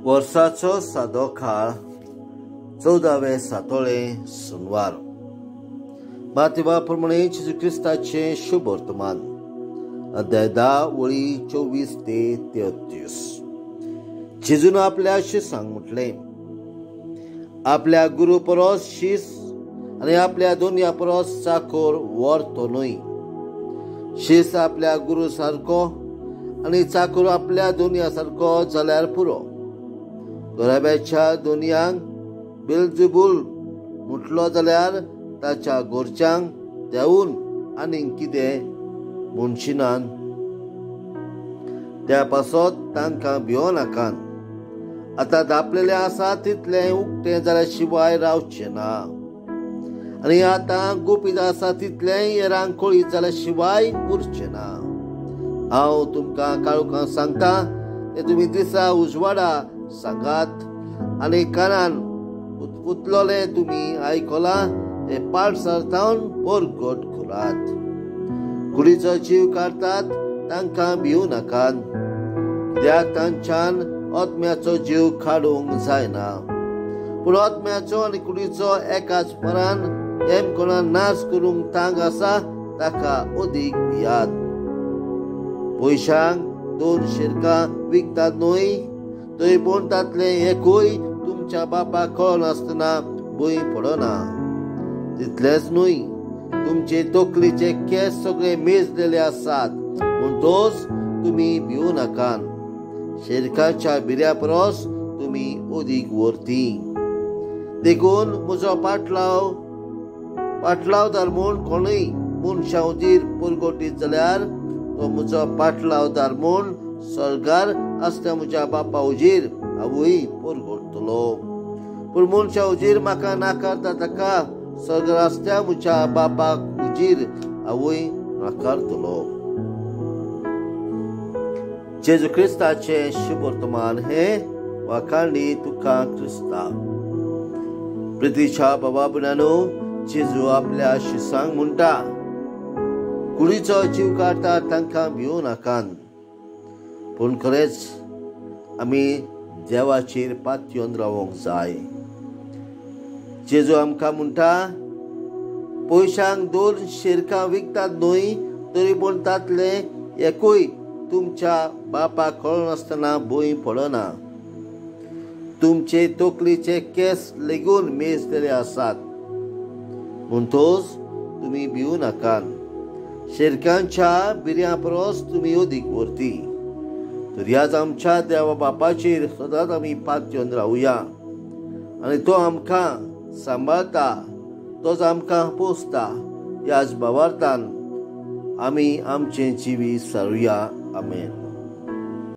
वर्साचो सादो काळ 14वें सातोळे सोनवार. माथेवा प्रमाणे जेजू क्रिस्ताचे शुभ वर्तमान अध्याय 10 वळी 24 ते 33. जेजून आपल्या शिसांक म्हटले, आपल्या गुरु परस शीस आनी आपल्या दोनया परस चाकोर व्हरतो न्हय. शीस आपल्या गुरु सारको आनी चाकोर आपल्या दोनया सारको जाल्यार पुरो. घराब्याच्या दोनयांक बेलजेबूल म्हटलो जाल्यार ताच्या घरच्यांक देंवून आनीक कितें म्हणशिनान. त्या पासत तांकां भिवो नाकात. आतां धापलेले आसा तितलें उक्तें जाल्या शिवाय रावचें ना, आनी आतां गुपीत आसा तितलें येरांक कळीत जाल्या शिवाय उरचें ना. हांव तुमकां काळोखांत सांगता तें तुमी दिसा उजवाडा सांगात, आनी कानान उतलोले तुमी आयकलां तें पाडसारतावन परगट करात. कुडीचो जीव काडटात तांकां भिवू नाकात, कित्याक तांच्यान आत्म्याचो जीव काडूंक जायना. पूण आत्म्याचो आनी कुडीचो एकाच परान हेमकोणान नाश करूंक तांक आसा ताका अदीक भियात. पयशांक 2 शिरकां विकतात न्हय, थंय पूण तातलें एकूय तुमच्या बापाक कळनासतना भंय पडना. तितलेंच न्हय, तुमचे तकलेचे केस सगळे मेजलेले आसात, म्हणटच तुमी भिवू नाकात. शेरकाच्या बिऱ्या परस तुमी अदीक वर्ती. देखून म्हजो पाटलावदार म्हूण कोणूय मनशा उजीर परगटीत जाल्यार तो म्हजो पाटलावदार म्हूण स्वर्गार आसता म्हज्या बापा उजीर हांवूय परगटतलो. पूण मनशा उजीर म्हाका नाकारता ताका स्वर्गार आसता म्हज्या बापाक उजीर हांवूय नाकारतलो. जेजू क्रिस्ताचे शुभ वर्तमान हे वाखाणली तुका क्रिस्ता. प्रितीच्या बाबा भयणांनो, जेजू आपल्या शिसांक म्हणटा, कुडीचो जीव काडटा तांकां भिवू नाकात. पूण खरेंच आमी देवाचेर पातयेवन रावूंक जाय. जेजू आमकां म्हणटा, पयशांक 2 शिरकां विकतात न्हय, तरी पूण तातलें एकूय तुमच्या बापाक कळनासतना भंय पडना. तुमचे तकलेचे केस लेगून मेजलेले आसात, म्हणटच तुमी भिवू नाकात. शिरकांच्या बिऱ्यां परस तुमी अदीक वर्ती. तर ह्याच आमच्या देवा बापाचेर सदांच आमी पातयेवन रावुया, आनी तो आमकां सांबाळटा, तोच आमकां पोसता. ह्याच भावार्थान आमी आमचें जिवी सारुया. आमेन.